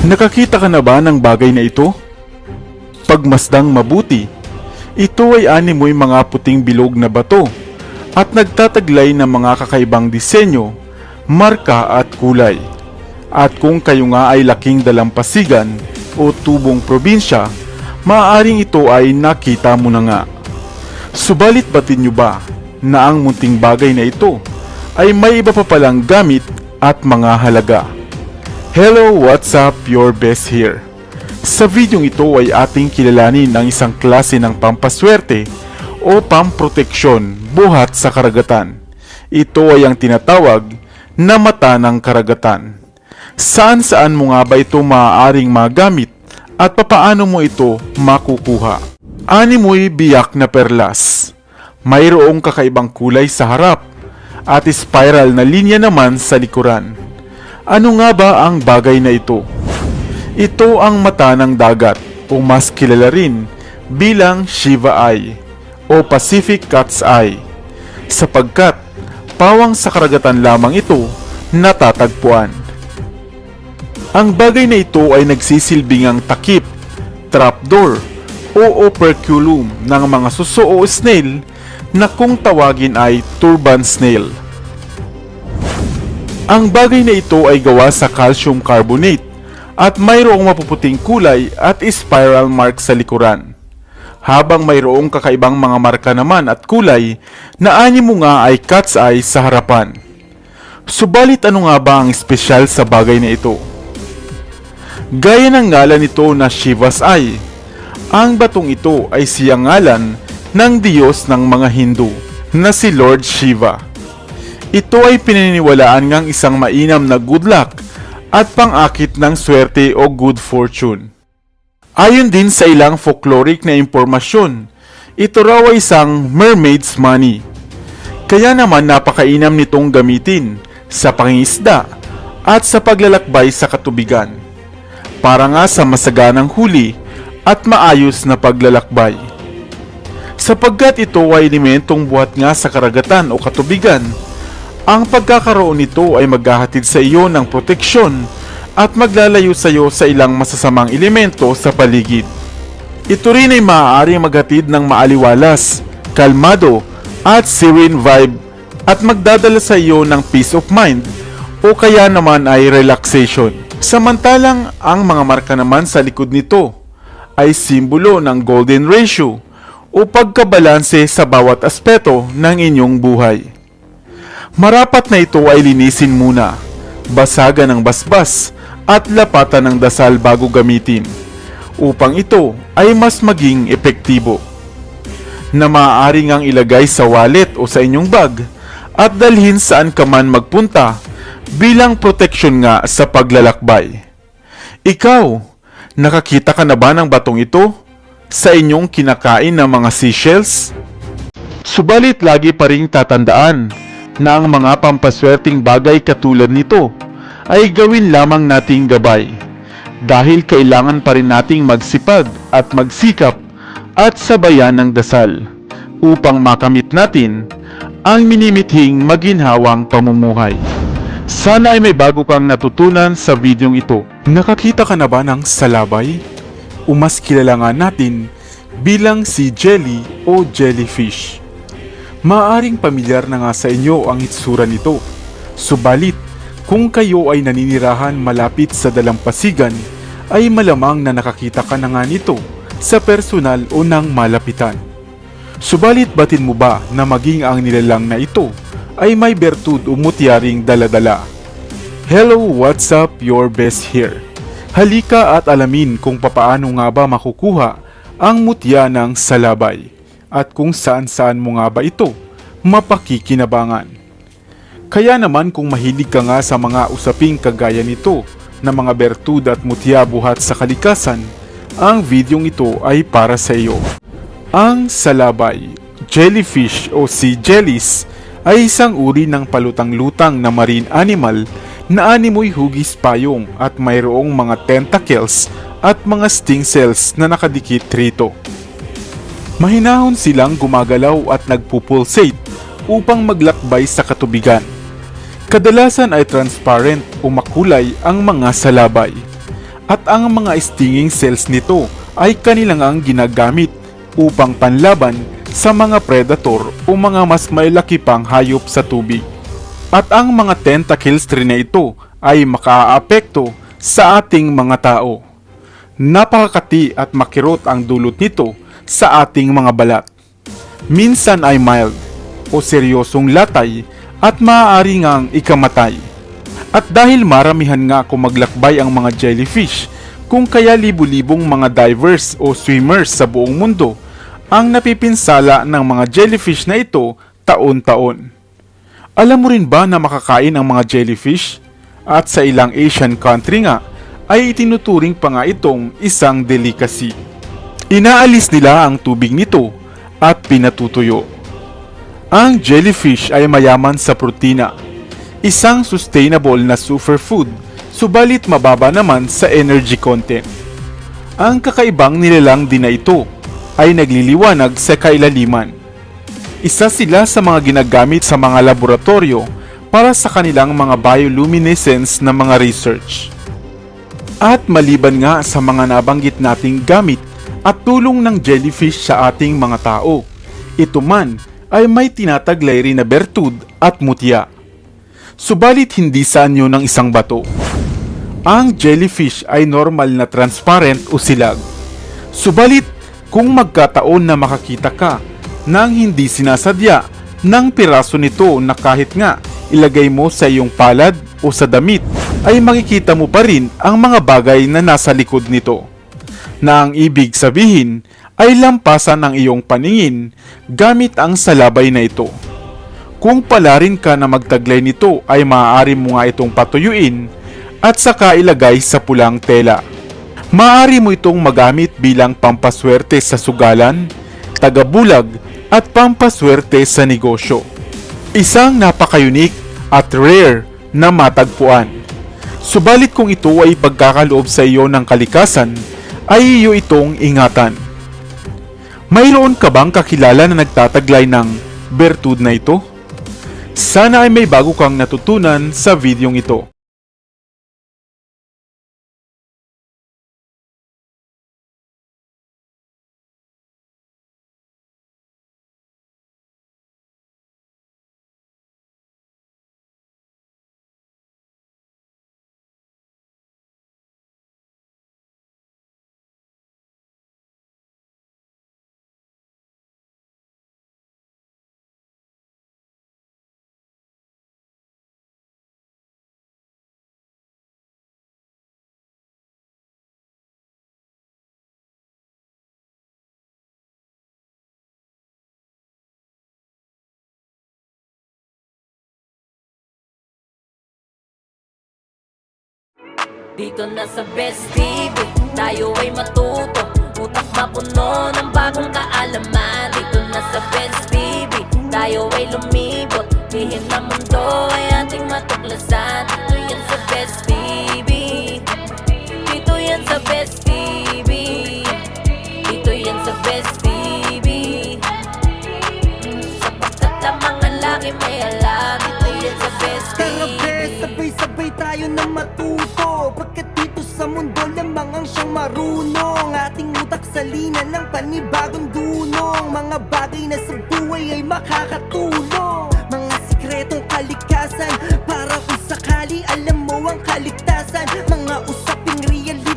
Nakakita ka na ba ng bagay na ito? Pagmasdang mabuti, ito ay animoy mga puting bilog na bato at nagtataglay ng mga kakaibang disenyo, marka at kulay. At kung kayo nga ay laking dalampasigan o tubong probinsya, maaaring ito ay nakita mo na nga. Subalit batin nyo ba na ang munting bagay na ito ay may iba pa palang gamit at mga halaga? Hello, what's up? Your best here. Sa videong ito ay ating kilalanin ang isang klase ng pampaswerte o pamproteksyon buhat sa karagatan. Ito ay ang tinatawag na mata ng karagatan. Saan mo nga ba ito maaaring magamit at papaano mo ito makukuha? Animoy biyak na perlas. Mayroong kakaibang kulay sa harap at spiral na linya naman sa likuran. Ano nga ba ang bagay na ito? Ito ang mata ng dagat o mas kilala rin bilang Shiva Eye o Pacific Cat's Eye sapagkat pawang sa karagatan lamang ito natatagpuan. Ang bagay na ito ay nagsisilbing ang takip, trapdoor o operculum ng mga suso o snail na kung tawagin ay turban snail. Ang bagay na ito ay gawa sa calcium carbonate at mayroong mapuputing kulay at spiral mark sa likuran. Habang mayroong kakaibang mga marka naman at kulay na animo nga ay cat's eye sa harapan. Subalit ano nga ba ang espesyal sa bagay na ito? Gaya ng ngalan nito na Shiva's Eye, ang batong ito ay siyang ngalan ng Diyos ng mga Hindu na si Lord Shiva. Ito ay pinaniniwalaan ngang isang mainam na good luck at pang-akit ng swerte o good fortune. Ayon din sa ilang folkloric na impormasyon, ito raw ay isang mermaid's money. Kaya naman napakainam nitong gamitin sa pangingisda at sa paglalakbay sa katubigan, para nga sa masaganang huli at maayos na paglalakbay. Sapagkat ito ay elementong buhat nga sa karagatan o katubigan, ang pagkakaroon nito ay maghahatid sa iyo ng proteksyon at maglalayo sa iyo sa ilang masasamang elemento sa paligid. Ito rin ay maaaring maghatid ng maaliwalas, kalmado at serene vibe at magdadala sa iyo ng peace of mind o kaya naman ay relaxation. Samantalang ang mga marka naman sa likod nito ay simbolo ng golden ratio o pagkabalanse sa bawat aspeto ng inyong buhay. Marapat na ito ay linisin muna, basagan ng basbas at lapatan ng dasal bago gamitin upang ito ay mas maging epektibo. Na maaari ngang ilagay sa wallet o sa inyong bag at dalhin saan ka man magpunta bilang proteksyon nga sa paglalakbay. Ikaw, nakakita ka na ba ng batong ito sa inyong kinakain ng mga seashells? Subalit lagi pa ring tatandaan na ang mga pampaswerteng bagay katulad nito ay gawin lamang nating gabay dahil kailangan pa rin nating magsipag at magsikap at sabayan ng dasal upang makamit natin ang minimithing maginhawang pamumuhay. Sana ay may bago kang natutunan sa videong ito. Nakakita ka na ba ng salabay? O mas kilala nga natin bilang si jelly o jellyfish. Maaring pamilyar na nga sa inyo ang itsura nito. Subalit, kung kayo ay naninirahan malapit sa dalampasigan, ay malamang na nakakita ka na nga nito sa personal o ng malapitan. Subalit batin mo ba na maging ang nilalang na ito ay may bertud o mutyaring daladala? Hello, what's up? Your best here. Halika at alamin kung papaano nga ba makukuha ang mutya ng salabay at kung saan-saan mo nga ba ito mapakikinabangan. Kaya naman kung mahilig ka nga sa mga usaping kagaya nito na mga bertud at mutya buhat sa kalikasan, ang videong ito ay para sa iyo. Ang salabay, jellyfish o sea jellies ay isang uri ng palutang-lutang na marine animal na animoy hugis payong at mayroong mga tentacles at mga sting cells na nakadikit rito. Mahinahon silang gumagalaw at nagpupulsate upang maglakbay sa katubigan. Kadalasan ay transparent o makulay ang mga salabay At ang mga stinging cells nito ay kanilang ang ginagamit upang panlaban sa mga predator o mga mas malalaki pang hayop sa tubig. At ang mga tentacles rin na ito ay makaaapekto sa ating mga tao. Napakakati at makirot ang dulot nito sa ating mga balat. Minsan ay mild o seryosong latay at maaari ngang ikamatay. At dahil maramihan nga kung maglakbay ang mga jellyfish, kung kaya libu-libong mga divers o swimmers sa buong mundo ang napipinsala ng mga jellyfish na ito taon-taon. Alam mo rin ba na makakain ang mga jellyfish? At sa ilang Asian country nga ay itinuturing pa nga itong isang delicacy. Inaalis nila ang tubig nito at pinatutuyo. Ang jellyfish ay mayaman sa protina, isang sustainable na superfood, subalit mababa naman sa energy content. Ang kakaibang nilalang din na ito ay nagliliwanag sa kailaliman. Isa sila sa mga ginagamit sa mga laboratorio para sa kanilang mga bioluminescence na mga research. At maliban nga sa mga nabanggit nating gamit at tulong ng jellyfish sa ating mga tao, ito man ay may tinataglay rin na bertud at mutya. Subalit hindi sa anyo ng isang bato. Ang jellyfish ay normal na transparent o silag. Subalit kung magkataon na makakita ka nang hindi sinasadya ng piraso nito na kahit nga ilagay mo sa iyong palad o sa damit, ay makikita mo pa rin ang mga bagay na nasa likod nito. Na ang ibig sabihin ay lampasan ang iyong paningin gamit ang salabay na ito. Kung palarin ka na magtaglay nito ay maaari mo nga itong patuyuin at saka ilagay sa pulang tela. Maaari mo itong magamit bilang pampaswerte sa sugalan, tagabulag at pampaswerte sa negosyo. Isang napaka-unique at rare na matagpuan. Subalit kung ito ay pagkakaloob sa iyo ng kalikasan, ay iyo itong ingatan. Mayroon ka bang kakilala na nagtataglay ng bertud na ito? Sana ay may bago kang natutunan sa videong ito. Dito na sa Best TV, tayo ay matuto. Utak mapuno ng bagong kaalaman. Dito na sa Best TV, tayo ay lumibot. Lihim na mundo ay ating matuklasan. Dito yan sa Best TV, dito yan sa Best TV, dito yan sa Best TV. Sapagkat ang mga laki may alam. Dito yan sa Best TV. Tara bes, sabay-sabay tayo na matuto. Pagkat dito sa mundo lamang ang siyang marunong. Ating utak salina ng panibagong dunong. Mga bagay na sa buhay ay makakatulong. Mga sikretong kalikasan, para kung sakali alam mo ang kaligtasan. Mga usaping realidad